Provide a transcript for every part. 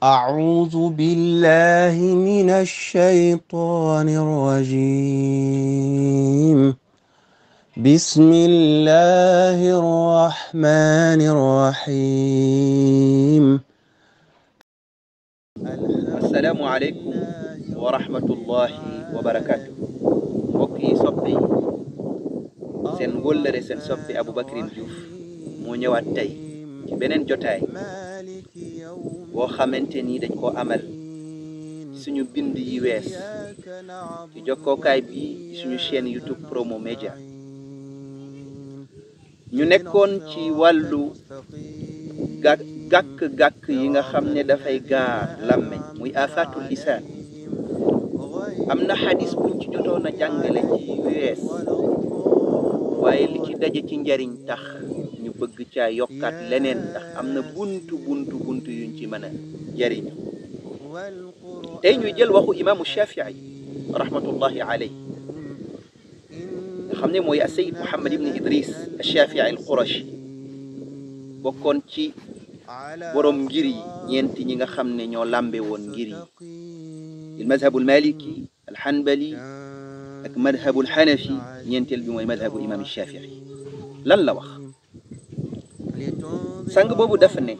أعوذ بالله من الشيطان الرجيم. بسم الله الرحمن الرحيم. السلام عليكم ورحمة الله وبركاته. mbokk yi soppe yi seen wóllëre seen soppe Aboubacry Diouf moo ñëwaat tey ci beneen jotaay boo xamante ni dañ koo amal ci suñu bind yi wees ci jokkookaay bi ci suñu chaîne YouTube Promo Media. ñu nekkoon ci wàllu gàkk-gàkk yi nga xam ne dafay gaar làmmeñ muy afatul lisaan. am na xadis buñ ci jotoon a jàngale ci wees waaye li ci daje ci njariñ tax ñu bëgg caa yokkaat leneen ndax am na buntu yuñ ci mën a jariñu. tey ñuy jël waxu imaamu Shafii rahmatullahi alayhi nga xam ne mooy Sayyid Muhammad ibn Idris al-Shafii al-Qurashi bokkoon ci borom ngir yi ñeenti ñi nga xam ne ñoo làmbe woon ngir yi il madhabul maliki al hanbali ak madhabul hanafi ñeenteel bi mooy madhabu imam Shafii. lan la wax sang boobu dafa ne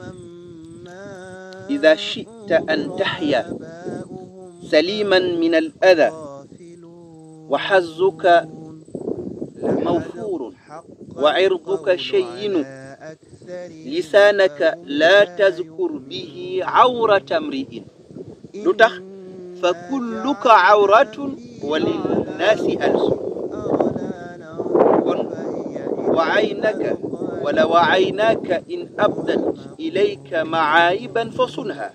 ida chita an taxya saliman min al ada wa xazuka mawfurun wa irduka shayinu lisaanaka laa tazkur bihi awrata mri'in lu tax fa kulluka awratun wa linnaasi alsun kon wa aynaka wala wa aynaaka in abdat ilayka macaayiban fa sunha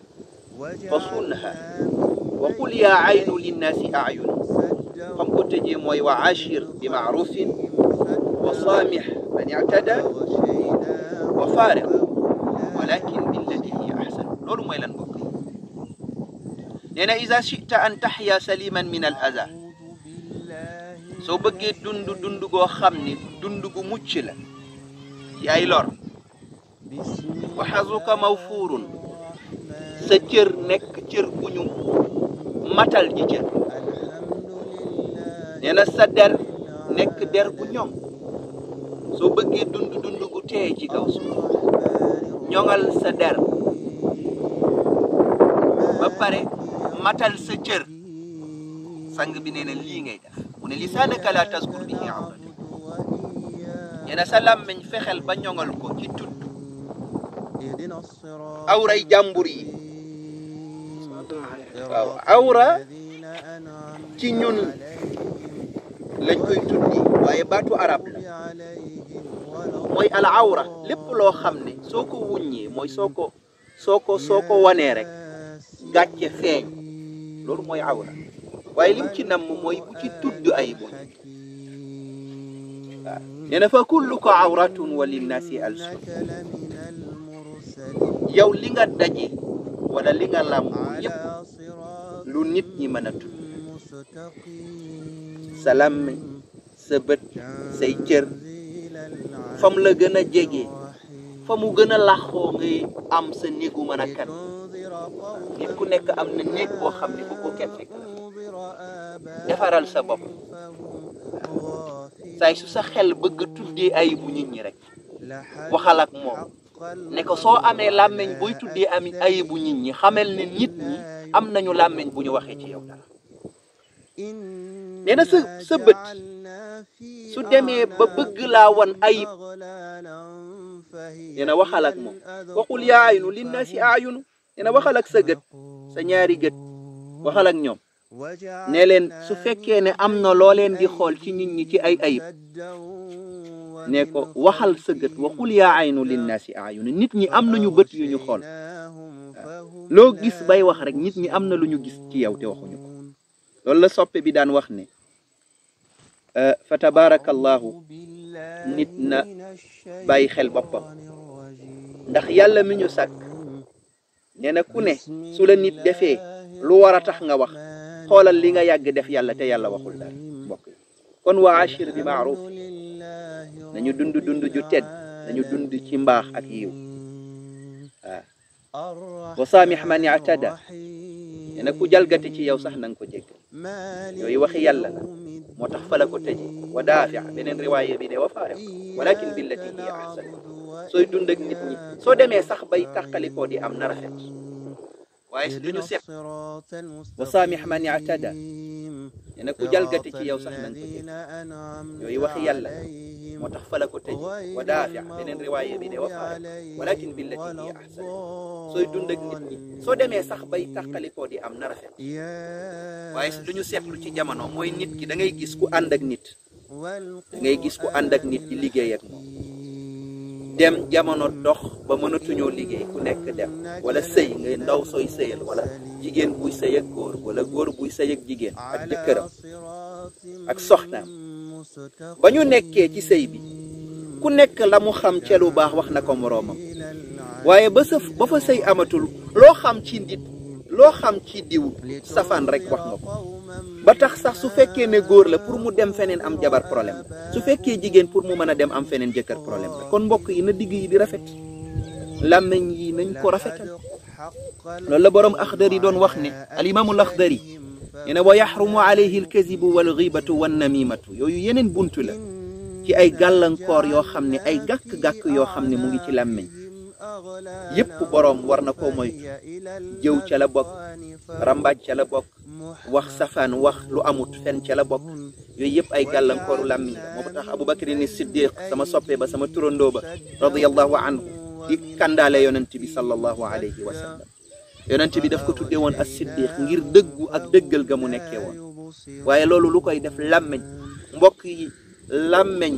wa qul yaa aynu linnaasi acyun xam ko tëjee mooy wa ashir bi macrufin wa saamix man ictada wa faariq walakin billati hiya ahsan. loolu mooy lan mbokk yi nee na iza chita an taxya saliman min al aza soo bëggee dund goo xam ni dund gu mucc la ci ay lor. wa xazuka mawfuurun sa cër nekk cër gu ñu matal ji cër. nee na sa der nekk der gu ñoŋ soo bëggee dund gu teey ci kaw suuf ñoŋal sa der ba pare matal sa cër. sang bi nee na lii ngay def mu ne lisaanaka laa tazkur bihi awrata. nee na sa làmmeñ fexeel ba ñoŋal ko ci tudd awray jàmbur yi. waaw awra ci ñun lañ koy tuddi waaye baatu arab la mooy al awra lépp loo xam ne soo ko wuññee mooy soo ko wanee rek gàcce feeñ loolu mooy awra waaye lim ci namm mooy bu ci tudd ay boñ. waaw nee na fa kulluka awratun wa linnaasi alsun. yow li nga daje wala li nga làmb yépp lu nit ñi mën a tudd sa làmmiñ sa bët say cër fam la gën a jege fa mu gën a laxoo ngay am sa néegu mën a kan. nit ku nekk am na néeg boo xam ne bu ko kenn fekk la defaral sa bopp saay su sa xel bëgg tuddee ayibu nit ñi rek waxal ak moom ne ko soo amee làmmiñ booy tuddee am ayibu nit ñi xamal ne nit ñi am nañu làmmiñ bu ñu waxee ci yow dara. nee na sa bët su demee ba bëgg laa wan ayib nee na waxal ak moom waxul yaa aynu linnaasi ayunu. nee na waxal ak sa gët sa ñaari gët waxal ak ñoom ne leen su fekkee ne am na loo leen di xool ci nit ñi ci ay ayib ne ko waxal sa gët waxul yaa aynu linnaasi ayunu. nit ñi am nañu bët yu ñu xool loo gis bay wax rek nit ñi am na lu ñu gis ci yow te waxuñu ko. loolu la soppe bi daan wax ne fa tabarakallahu nit na bàyyi xel boppam ndax yàlla mi ñu sàkk nee na ku ne su la nit defee lu war a tax nga wax xoolal li nga yàgg def yàlla te yàlla waxul dara mbokk yi. kon wa ashir bi maaruf nañu dund ju tedd nañu dund ci mbaax ak yiw. waaw wa saamih man i'tada nee na ku jalgati ci yow sax na nga ko jéggal yooyu waxi yàlla la moo tax fa la ko tëje wa daafi beneen riwaaya bi ne wa faariq walakin billati hiya ahsan sooy dund ak nit ñi soo demee sax bay tàqalikoo di am na rafet waaye su duñu seet wa saamih man i'tada nee na ku jalgati ci yow sax na nga ko jéggal yooyu waxi yàlla la moo tax fa la ko tëje wa daafi beneen riwaaya bi ne wa faariq walakin billati hiya ahsan sooy dund ak nit ñi soo demee sax bay tàqalikoo di am na rafet waaye su duñu seetlu ci jamono mooy nit ki da ngay gis ku ànd ak nit di liggéey ak moom dem jamono dox ba mënatuñoo liggéey ku nekk dem wala sëy ngay ndaw sooy sëyal wala jigéen buy sëy ak góor wala góor buy sëy ak jigéen ak jëkkëram ak soxnaam ba ñu nekkee ci sëy bi ku nekk la mu xam ca lu baax wax na ko moroomam waaye ba fa sëy amatul loo xam ci nit loo xam ci diw safaan rek wax nga ko ba tax sax su fekkee ne góor la pour mu dem feneen am jabar problème la su fekkee jigéen pour mu mën a dem am feneen jëkkër problème la kon mbokk yi na digg yi di rafet làmmeñ yi nañ ko rafetal loolu la boroom Axdari doon wax ne alimaamul Axdari nee na wa yaxrumu alayhi alkazibu wal ghibatu wan namimatu yooyu yeneen buntu la ci ay gàllankoor yoo xam ne ay gàkk-gàkk yoo xam ne mu ngi ci làmmeñ yépp boroom war na ko moytu jëw ca la bokk rambaaj ca la bokk wax safaan wax lu amut fen ca la bokk yooyu yëpp ay gàllankooru làmmiñ la moo tax Abubakar ni Siddiq sama soppe ba sama turandoo ba radiyallahu anhu di kandaale yonent bi sallallahu alayhi wa sallam yonent bi daf ko tudde woon as Siddiq ngir dëggu ak dëggal ga mu nekkee woon waaye loolu lu koy def làmmeñ mbokk yi làmmeñ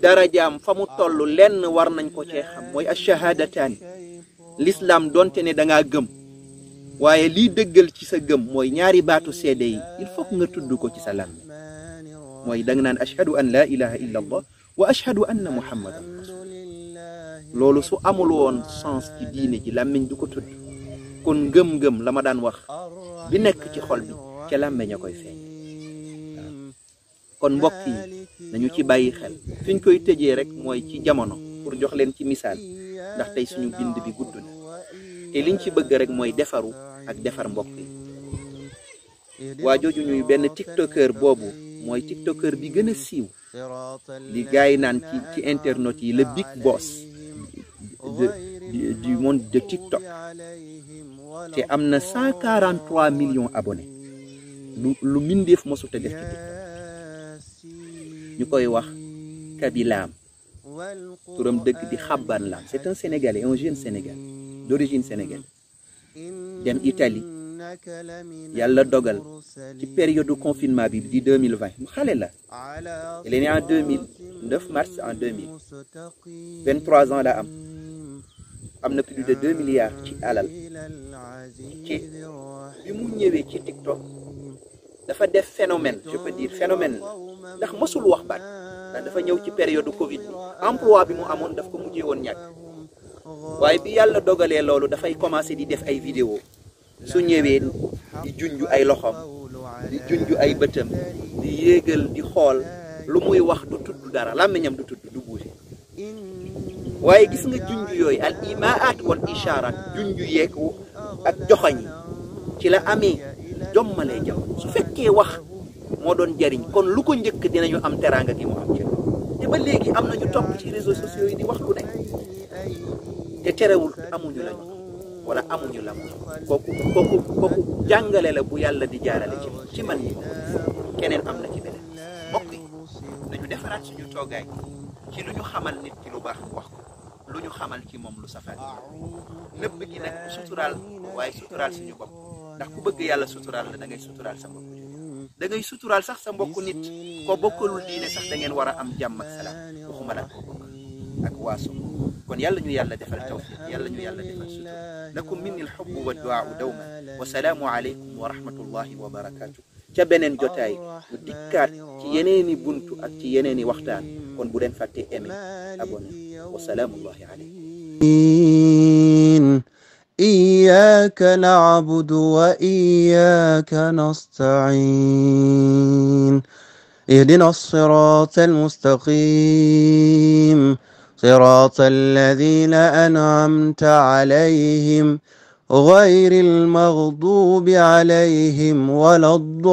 darajaam fa mu toll lenn war nañ ko cee xam mooy ash-shahadataani l'islam donte ne da ngaa gëm waaye lii dëggal ci sa gëm mooy ñaari baatu seede yi il faut nga tudd ko ci sa làmmiñ mooy da nga naan ashhadu an laa ilaha illa allah wa ashhadu anna muhammadan rasul loolu su amul woon sens ci diine ji làmmiñ du ko tudd kon ngëm-ngëm la ma daan wax bi nekk ci xol bi ca làmmiñ a koy feeñ kon mbokk yi nañu ci bàyyi xel fi ñu koy tëjee rek mooy ci jamono pour jox leen ci misaal ndax tey suñu bind bi gudd na te liñ ci bëgg rek mooy defaru ak defar mbokk yi waa jooju ñuy benn tiktokeur boobu mooy tiktokeur bi gën a siiw li gars yi naan ci internet yi le big boss du monde de TikTok te am na 143 millions abonnés lu mindeef mosut a def ci TikTok ñu koy wax Kaby Lame turam dëgg di Xaban Lame c'est un Sénégalais un jeune Sénégalais d'origine sénégalaise dem Italie yàlla dogal ci période confinement bi di 2020 mu xale la il est né en 2009 mars en 2000 23 ans la am na plus de 2 milliards ci alal ci bi mu ñëwee ci TikTok dafa def phénomène je peux dire phénomène ndax mësul wax baat ndax dafa ñëw ci période Covid bi emploi bi mu amoon daf ko mujjee woon ñàkk waaye bi yàlla dogalee loolu dafay commencé di def ay vidéo su ñëwee di junj ay loxoom di junj ay bëtam di yéegal di xool lu muy wax du tudd dara làmmiñam du tudd du bouger waaye gis nga junj yooyu al imaat wal isharat junj yeeg ak joxoñ yi ci la amee jommalee jam su fekkee wax moo doon jariñ kon lu ko njëkk dinañu am teraanga gi mu am ci te ba léegi am nañu topp ci réseaux sociaux yi di wax lu ne te terewul amuñu lañu wala amuñu la kooku jàngale la bu yàlla di jaarale ci man yi keneen am na ci beneen mbokk yi nañu defaraat suñu toogaay ci lu ñu xamal nit ci lu baax wax ko lu ñu xamal ci moom lu safaan nëbb gi nag suturaal waaye suturaal suñu bopp ndax ku bëgg yàlla suturaal la da ngay suturaal sa mbokk da ngay suturaal sax sa mbokku nit ko bokkalul diine sax da ngeen war a am jàmm ak salaam waxuma la ko bokk ak waaso kon yàlla ñu yàlla defal tawfiq yàlla ñu yàlla defal sutura lakum minni alhubbu wa du'aa'u dawma wa salaamu alaykum wa rahmatullahi wa barakatuh ca beneen jotaay bu dikkaat ci yeneeni buntu ak ci yeneeni waxtaan kon bu leen fàtte aimé abonné wa salaamullahi alaykum إياك نعبد وإياك نستعين اهدنا الصراط المستقيم صراط الذين أنعمت عليهم غير المغضوب عليهم ولا الضالين